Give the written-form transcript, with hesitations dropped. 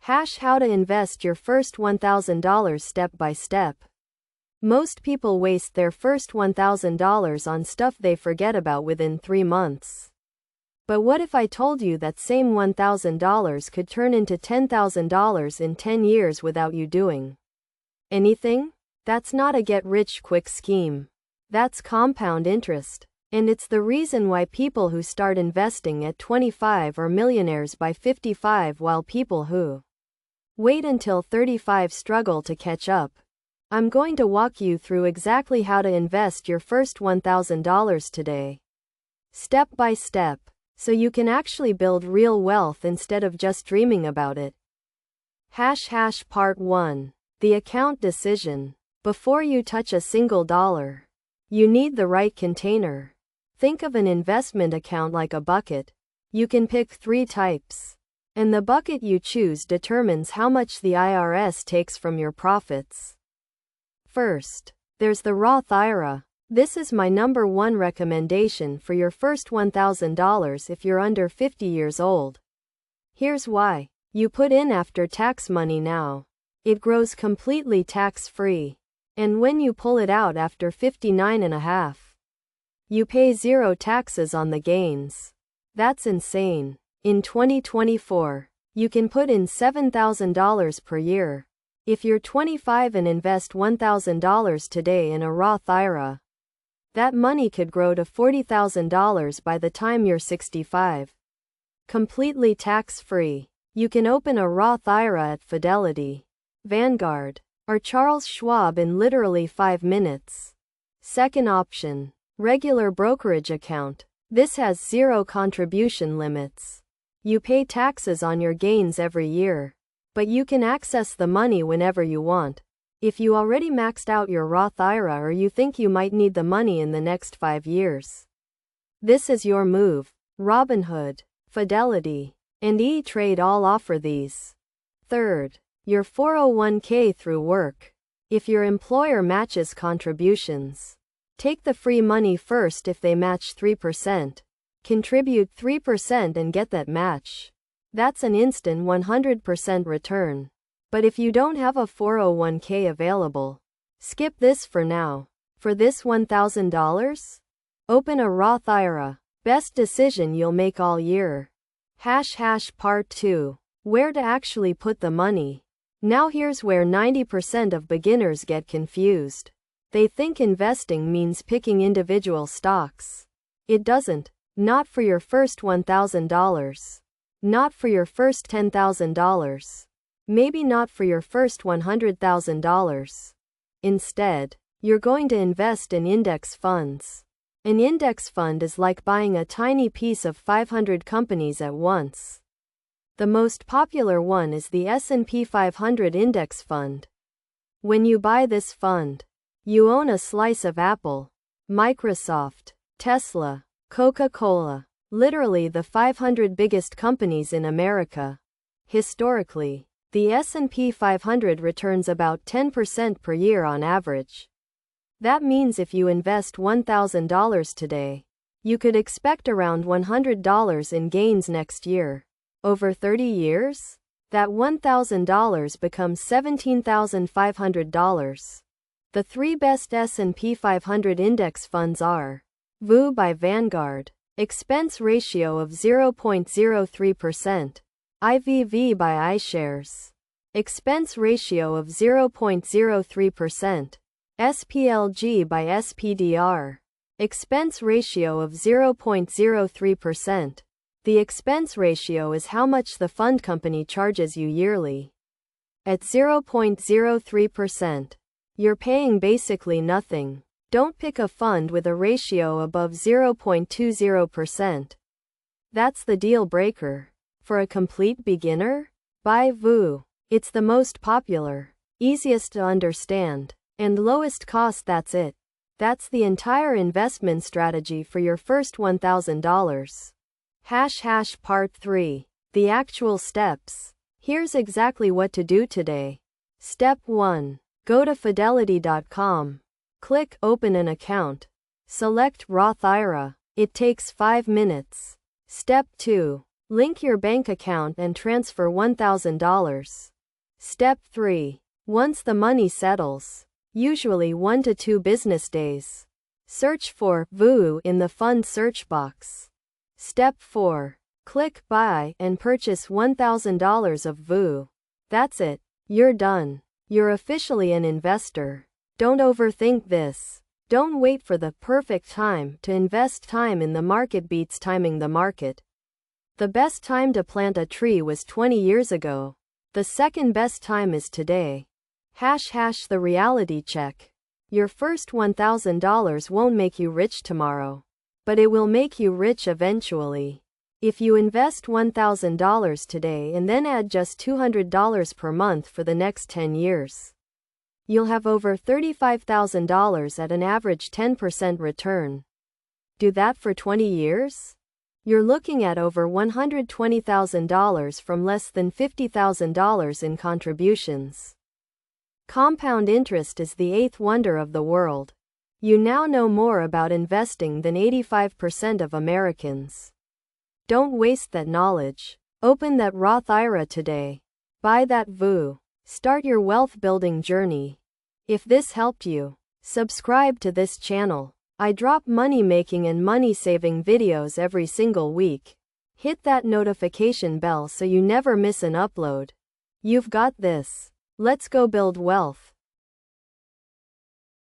How to invest your first $1,000 step by step. Most people waste their first $1,000 on stuff they forget about within 3 months. But what if I told you that same $1,000 could turn into $10,000 in 10 years without you doing anything? That's not a get-rich-quick scheme. That's compound interest. And it's the reason why people who start investing at 25 are millionaires by 55 while people who wait until 35 struggle to catch up. I'm going to walk you through exactly how to invest your first $1,000 today, step by step, so you can actually build real wealth instead of just dreaming about it. Part 1. The account decision. Before you touch a single dollar, you need the right container. Think of an investment account like a bucket. You can pick 3 types, and the bucket you choose determines how much the IRS takes from your profits. First, there's the Roth IRA. This is my number 1 recommendation for your first $1,000 if you're under 50 years old. Here's why. You put in after-tax money now. It grows completely tax-free. And when you pull it out after 59.5, you pay 0 taxes on the gains. That's insane. In 2024, you can put in $7,000 per year. If you're 25 and invest $1,000 today in a Roth IRA, that money could grow to $40,000 by the time you're 65. Completely tax-free. You can open a Roth IRA at Fidelity, Vanguard, or Charles Schwab in literally 5 minutes. Second option, regular brokerage account. This has 0 contribution limits. You pay taxes on your gains every year, but you can access the money whenever you want. If you already maxed out your Roth IRA or you think you might need the money in the next 5 years, this is your move. Robinhood, Fidelity, and E-Trade all offer these. Third, your 401k through work. If your employer matches contributions, take the free money first. If they match 3%, contribute 3% and get that match. That's an instant 100% return. But if you don't have a 401k available, skip this for now. For this $1,000, open a Roth IRA. Best decision you'll make all year. Part 2. Where to actually put the money. Now here's where 90% of beginners get confused. They think investing means picking individual stocks. It doesn't. Not for your first $1,000. Not for your first $10,000. Maybe not for your first $100,000. Instead, you're going to invest in index funds. An index fund is like buying a tiny piece of 500 companies at once. The most popular one is the S&P 500 Index Fund. When you buy this fund, you own a slice of Apple, Microsoft, Tesla, Coca-Cola, literally the 500 biggest companies in America. Historically, the S&P 500 returns about 10% per year on average. That means if you invest $1,000 today, you could expect around $100 in gains next year. Over 30 years, that $1,000 becomes $17,500. The 3 best S&P 500 index funds are VU by Vanguard, expense ratio of 0.03%, IVV by iShares, expense ratio of 0.03%, SPLG by SPDR, expense ratio of 0.03%. The expense ratio is how much the fund company charges you yearly. At 0.03%, you're paying basically nothing. Don't pick a fund with a ratio above 0.20%. That's the deal breaker. For a complete beginner, buy VU. It's the most popular, easiest to understand, and lowest cost. That's it. That's the entire investment strategy for your first $1,000. Part 3. The actual steps. Here's exactly what to do today. Step 1. Go to fidelity.com. Click Open an account. Select Roth IRA. It takes 5 minutes. Step 2. Link your bank account and transfer $1,000. Step 3. Once the money settles, usually 1 to 2 business days, search for VOO in the fund search box. Step 4. Click Buy and purchase $1,000 of VOO. That's it. You're done. You're officially an investor. Don't overthink this. Don't wait for the perfect time to invest. Time in the market beats timing the market. The best time to plant a tree was 20 years ago. The second best time is today. # the reality check. Your first $1,000 won't make you rich tomorrow, but it will make you rich eventually. If you invest $1,000 today and then add just $200 per month for the next 10 years, you'll have over $35,000 at an average 10% return. Do that for 20 years? You're looking at over $120,000 from less than $50,000 in contributions. Compound interest is the eighth wonder of the world. You now know more about investing than 85% of Americans. Don't waste that knowledge. Open that Roth IRA today. Buy that VOO. Start your wealth building journey. If this helped you, subscribe to this channel. I drop money making and money saving videos every single week. Hit that notification bell so you never miss an upload. You've got this. Let's go build wealth.